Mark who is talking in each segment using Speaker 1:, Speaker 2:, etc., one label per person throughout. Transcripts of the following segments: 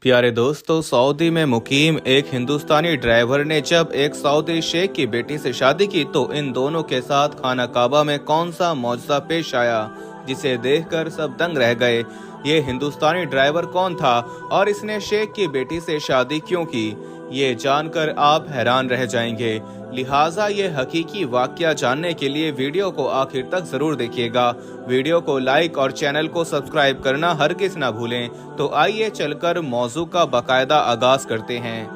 Speaker 1: प्यारे दोस्तों, सऊदी में मुकीम एक हिंदुस्तानी ड्राइवर ने जब एक सऊदी शेख की बेटी से शादी की तो इन दोनों के साथ खाना काबा में कौन सा मौजज़ा पेश आया जिसे देखकर सब दंग रह गए। ये हिंदुस्तानी ड्राइवर कौन था और इसने शेख की बेटी से शादी क्यों की, ये जानकर आप हैरान रह जाएंगे। लिहाजा ये हकीकी वाकया जानने के लिए वीडियो को आखिर तक जरूर देखिएगा। वीडियो को लाइक और चैनल को सब्सक्राइब करना हरगिज ना भूलें। तो आइए चलकर मौजू का बाकायदा आगाज करते हैं।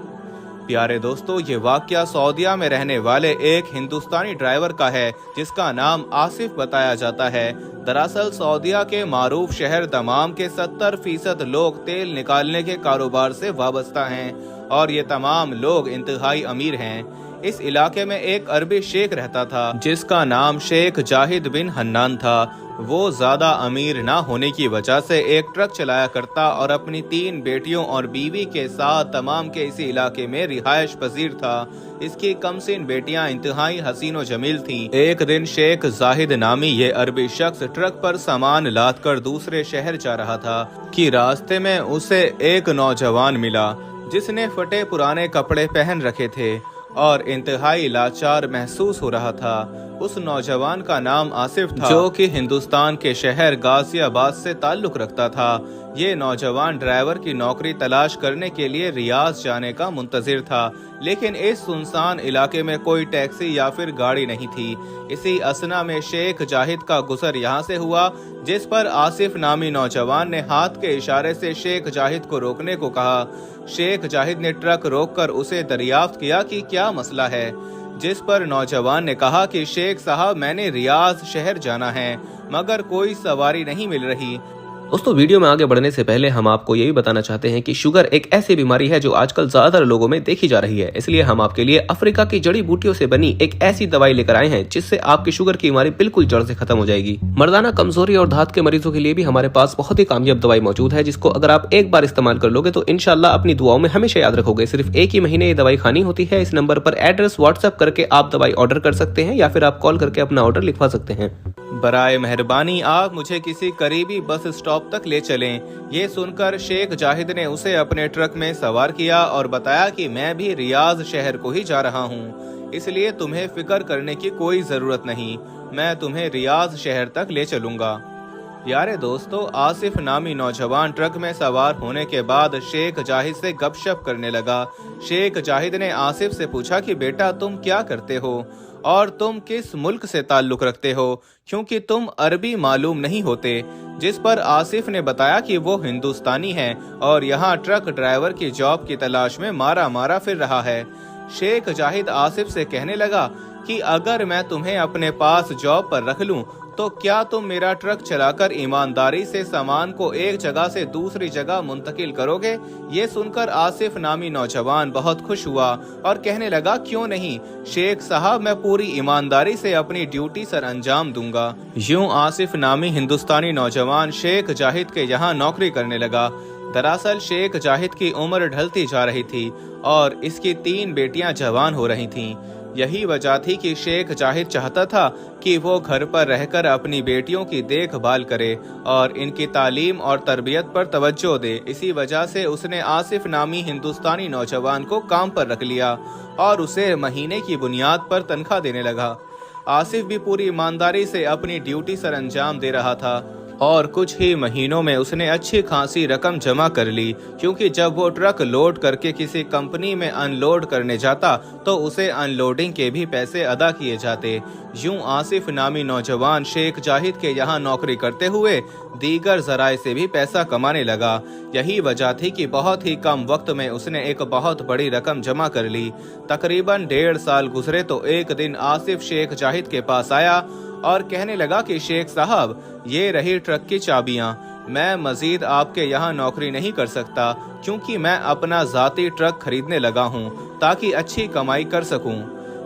Speaker 1: प्यारे दोस्तों, ये वाकया सऊदीया में रहने वाले एक हिंदुस्तानी ड्राइवर का है जिसका नाम आसिफ बताया जाता है। दरअसल सऊदीया के मारूफ शहर दमाम के 70% लोग तेल निकालने के कारोबार से वाबस्ता हैं और ये तमाम लोग इंतहाई अमीर हैं। इस इलाके में एक अरबी शेख रहता था जिसका नाम शेख जाहिद बिन हन्नान था। वो ज्यादा अमीर ना होने की वजह से एक ट्रक चलाया करता और अपनी 3 बेटियों और बीवी के साथ तमाम के इसी इलाके में रिहायश पजीर था। इसकी कमसिन बेटियां इंतहाई हसीन और जमील थीं। एक दिन शेख जाहिद नामी ये अरबी शख्स ट्रक पर सामान लाद कर दूसरे शहर जा रहा था कि रास्ते में उसे एक नौजवान मिला जिसने फटे पुराने कपड़े पहन रखे थे और इंतहाई लाचार महसूस हो रहा था। उस नौजवान का नाम आसिफ था जो कि हिंदुस्तान के शहर गाजियाबाद से ताल्लुक रखता था। ये नौजवान ड्राइवर की नौकरी तलाश करने के लिए रियाज जाने का मुंतजिर था, लेकिन इस सुनसान इलाके में कोई टैक्सी या फिर गाड़ी नहीं थी। इसी असना में शेख जाहिद का गुजर यहाँ से हुआ, जिस पर आसिफ नामी नौजवान ने हाथ के इशारे से शेख जाहिद को रोकने को कहा। शेख जाहिद ने ट्रक रोककर उसे दरियाफ्त किया कि क्या मसला है, जिस पर नौजवान ने कहा कि शेख साहब, मैंने रियाज शहर जाना है मगर कोई सवारी नहीं मिल रही।
Speaker 2: दोस्तों, वीडियो में आगे बढ़ने से पहले हम आपको ये भी बताना चाहते हैं कि शुगर एक ऐसी बीमारी है जो आजकल ज्यादातर लोगों में देखी जा रही है। इसलिए हम आपके लिए अफ्रीका की जड़ी बूटियों से बनी एक ऐसी दवाई लेकर आए हैं जिससे आपकी शुगर की बीमारी बिल्कुल जड़ से खत्म हो जाएगी। मर्दाना कमजोरी और धात के मरीजों के लिए भी हमारे पास बहुत ही कामयाब दवाई मौजूद है, जिसको अगर आप एक बार इस्तेमाल कर लोगे तो इंशाल्लाह अपनी दुआओं में हमेशा याद रखोगे। सिर्फ एक ही महीने ये दवाई खानी होती है। इस नंबर पर एड्रेस व्हाट्सएप करके आप दवाई ऑर्डर कर सकते हैं या फिर आप कॉल करके अपना ऑर्डर लिखवा सकते हैं।
Speaker 1: बराए मेहरबानी आप मुझे किसी करीबी बस स्टॉप तक ले चलें। ये सुनकर शेख जाहिद ने उसे अपने ट्रक में सवार किया और बताया कि मैं भी रियाज शहर को ही जा रहा हूँ, इसलिए तुम्हें फिक्र करने की कोई जरूरत नहीं, मैं तुम्हें रियाज शहर तक ले चलूंगा। यारे दोस्तों, आसिफ नामी नौजवान ट्रक में सवार होने के बाद शेख जाहिद से गपशप करने लगा। शेख जाहिद ने आसिफ से पूछा कि बेटा, तुम क्या करते हो और तुम किस मुल्क से ताल्लुक रखते हो, क्योंकि तुम अरबी मालूम नहीं होते। जिस पर आसिफ ने बताया कि वो हिंदुस्तानी है और यहाँ ट्रक ड्राइवर की जॉब की तलाश में मारा मारा फिर रहा है। शेख जाहिद आसिफ से कहने लगा कि अगर मैं तुम्हें अपने पास जॉब पर रख लूं तो क्या तुम मेरा ट्रक चलाकर ईमानदारी से सामान को एक जगह से दूसरी जगह मुंतकिल करोगे। ये सुनकर आसिफ नामी नौजवान बहुत खुश हुआ और कहने लगा, क्यों नहीं शेख साहब, मैं पूरी ईमानदारी से अपनी ड्यूटी सर अंजाम दूंगा। यूं आसिफ नामी हिंदुस्तानी नौजवान शेख जाहिद के यहाँ नौकरी करने लगा। दरअसल शेख जाहिद की उम्र ढलती जा रही थी और इसकी 3 बेटियां जवान हो रही थीं। यही वजह थी कि शेख जाहिद चाहता था कि वो घर पर रहकर अपनी बेटियों की देखभाल करे और इनकी तालीम और तरबियत पर तवज्जो दे। इसी वजह से उसने आसिफ नामी हिंदुस्तानी नौजवान को काम पर रख लिया और उसे महीने की बुनियाद पर तनख्वाह देने लगा। आसिफ भी पूरी ईमानदारी से अपनी ड्यूटी सर अंजाम दे रहा था और कुछ ही महीनों में उसने अच्छी खासी रकम जमा कर ली, क्योंकि जब वो ट्रक लोड करके किसी कंपनी में अनलोड करने जाता तो उसे अनलोडिंग के भी पैसे अदा किए जाते। यूं आसिफ नामी नौजवान शेख जाहिद के यहाँ नौकरी करते हुए दीगर जराए से भी पैसा कमाने लगा। यही वजह थी कि बहुत ही कम वक्त में उसने एक बहुत बड़ी रकम जमा कर ली। तकरीबन 1.5 साल गुजरे तो एक दिन आसिफ शेख जाहिद के पास आया और कहने लगा कि शेख साहब, ये रही ट्रक की चाबियां, मैं मजीद आपके यहाँ नौकरी नहीं कर सकता क्योंकि मैं अपना जाती ट्रक खरीदने लगा हूँ ताकि अच्छी कमाई कर सकूँ।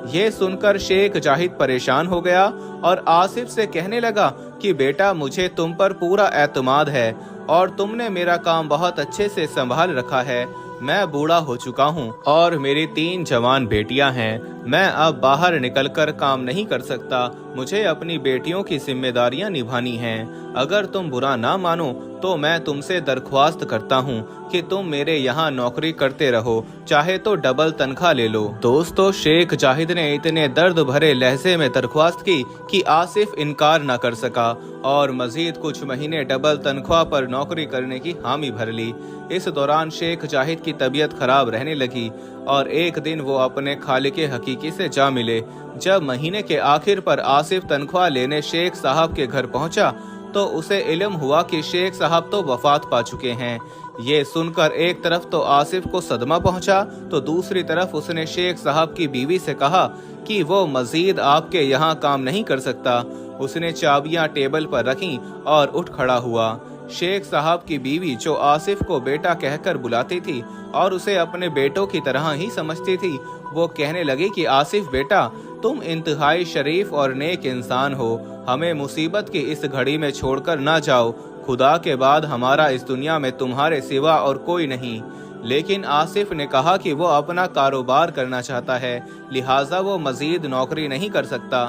Speaker 1: ये सुनकर शेख जाहिद परेशान हो गया और आसिफ से कहने लगा कि बेटा, मुझे तुम पर पूरा एतमाद है और तुमने मेरा काम बहुत अच्छे से संभाल रखा है। मैं बूढ़ा हो चुका हूँ और मेरी 3 जवान बेटियां हैं। मैं अब बाहर निकलकर काम नहीं कर सकता। मुझे अपनी बेटियों की जिम्मेदारियां निभानी हैं। अगर तुम बुरा ना मानो तो मैं तुमसे दरख्वास्त करता हूँ कि तुम मेरे यहाँ नौकरी करते रहो, चाहे तो डबल तनख्वाह ले लो। दोस्तों, शेख जाहिद ने इतने दर्द भरे लहजे में दरख्वास्त की कि आसिफ इनकार न कर सका और मजीद कुछ महीने डबल तनख्वाह पर नौकरी करने की हामी भर ली। इस दौरान शेख जाहिद की तबीयत खराब रहने लगी और एक दिन वो अपने खालिक हकीकी से जा मिले। जब महीने के आखिर पर आसिफ तनख्वाह लेने शेख साहब के घर पहुंचा तो उसे इल्म हुआ कि शेख साहब तो वफात पा चुके हैं। ये सुनकर एक तरफ तो आसिफ को सदमा पहुंचा तो दूसरी तरफ उसने शेख साहब की बीवी से कहा कि वो मजीद आपके यहाँ काम नहीं कर सकता। उसने चाबियां टेबल पर रखीं और उठ खड़ा हुआ। शेख साहब की बीवी, जो आसिफ को बेटा कहकर बुलाती थी और उसे अपने बेटों की तरह ही समझती थी, वो कहने लगी कि आसिफ बेटा, तुम इंतहाई शरीफ और नेक इंसान हो। हमें मुसीबत की इस घड़ी में छोड़कर ना जाओ। खुदा के बाद हमारा इस दुनिया में तुम्हारे सिवा और कोई नहीं। लेकिन आसिफ ने कहा कि वो अपना कारोबार करना चाहता है, लिहाजा वो मजीद नौकरी नहीं कर सकता।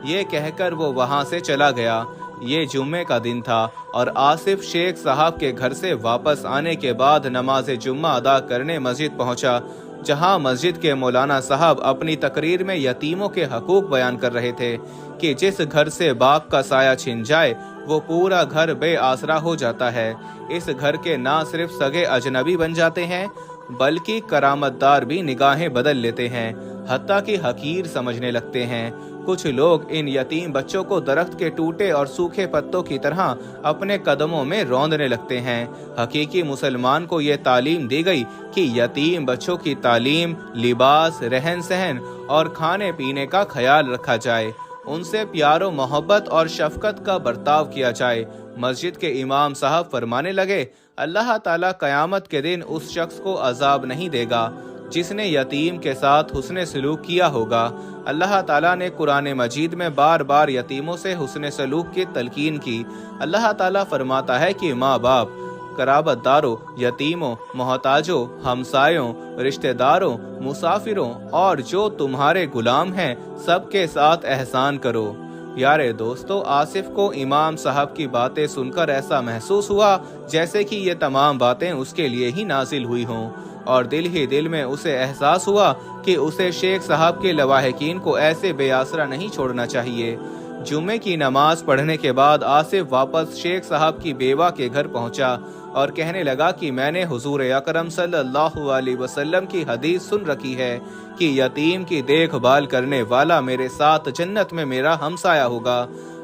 Speaker 1: ये कहकर वो वहाँ से चला गया। ये जुम्मे का दिन था और आसिफ शेख साहब के घर से वापस आने के बाद नमाज जुम्मा अदा करने मस्जिद पहुंचा, जहां मस्जिद के मौलाना साहब अपनी तकरीर में यतीमों के हकूक बयान कर रहे थे कि जिस घर से बाप का साया छिन जाए वो पूरा घर बेआसरा हो जाता है। इस घर के ना सिर्फ सगे अजनबी बन जाते हैं बल्कि करामतदार भी निगाहें बदल लेते हैं, हत्ता कि हकीर समझने लगते हैं। कुछ लोग इन यतीम बच्चों को दरख्त के टूटे और सूखे पत्तों की तरह अपने कदमों में रौंदने लगते हैं। हकीकी मुसलमान को ये तालीम दी गई कि यतीम बच्चों की तालीम, लिबास, रहन सहन और खाने पीने का ख्याल रखा जाए। उनसे प्यारो मोहब्बत और शफकत का बर्ताव किया जाए। मस्जिद के इमाम साहब फरमाने लगे, अल्लाह ताला कयामत के दिन उस शख्स को अजाब नहीं देगा जिसने यतीम के साथ हुस्ने सलूक किया होगा। अल्लाह ताला ने कुरान मजीद में बार बार यतीमों से हुस्ने सलूक की तलकीन की। अल्लाह ताला फरमाता है कि माँ बाप, कराबतदारों, यतीमों, मोहताजों, हमसायों, रिश्तेदारों, मुसाफिरों और जो तुम्हारे गुलाम हैं सबके साथ एहसान करो। यारे दोस्तों, आसिफ को इमाम साहब की बातें सुनकर ऐसा महसूस हुआ जैसे कि ये तमाम बातें उसके लिए ही नाजिल हुई हों, और दिल ही दिल में उसे एहसास हुआ कि उसे शेख साहब के लवाहिकीन को ऐसे बेआसरा नहीं छोड़ना चाहिए। जुम्मे की नमाज पढ़ने के बाद आसिफ वापस शेख साहब की बेवा के घर पहुंचा और कहने लगा कि मैंने हुजूर अकरम सल्लल्लाहु अलैहि वसल्लम की हदीस सुन रखी है कि यतीम की देखभाल करने वाला मेरे साथ जन्नत में मेरा हमसाया होगा।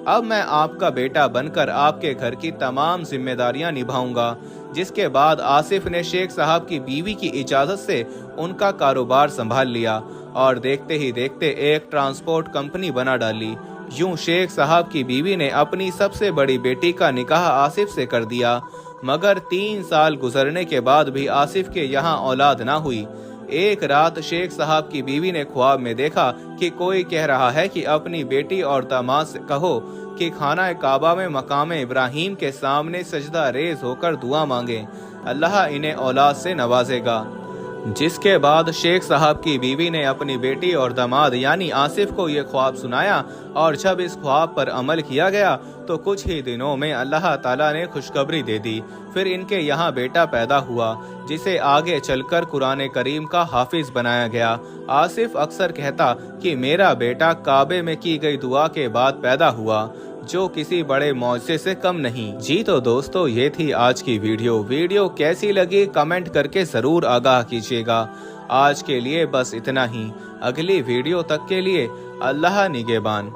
Speaker 1: अब मैं आपका बेटा बनकर आपके घर की तमाम जिम्मेदारियां निभाऊंगा। जिसके बाद आसिफ ने शेख साहब की बीवी की इजाजत से उनका कारोबार संभाल लिया और देखते ही देखते एक ट्रांसपोर्ट कंपनी बना डाली। यूं शेख साहब की बीवी ने अपनी सबसे बड़ी बेटी का निकाह आसिफ से कर दिया, मगर 3 साल गुजरने के बाद भी आसिफ के यहाँ औलाद ना हुई। एक रात शेख साहब की बीवी ने ख्वाब में देखा कि कोई कह रहा है कि अपनी बेटी और दामाद से कहो कि खाना काबा में मकाम इब्राहिम के सामने सजदा रेज होकर दुआ मांगे, अल्लाह इन्हें औलाद से नवाजेगा। जिसके बाद शेख साहब की बीवी ने अपनी बेटी और दामाद यानी आसिफ को ये ख्वाब सुनाया, और जब इस ख्वाब पर अमल किया गया तो कुछ ही दिनों में अल्लाह ताला ने खुशखबरी दे दी। फिर इनके यहाँ बेटा पैदा हुआ जिसे आगे चलकर कुरान करीम का हाफिज बनाया गया। आसिफ अक्सर कहता कि मेरा बेटा काबे में की गई दुआ के बाद पैदा हुआ, जो किसी बड़े मौजे से कम नहीं। जी तो दोस्तों, ये थी आज की वीडियो कैसी लगी कमेंट करके जरूर आगाह कीजिएगा। आज के लिए बस इतना ही। अगली वीडियो तक के लिए अल्लाह निगहबान।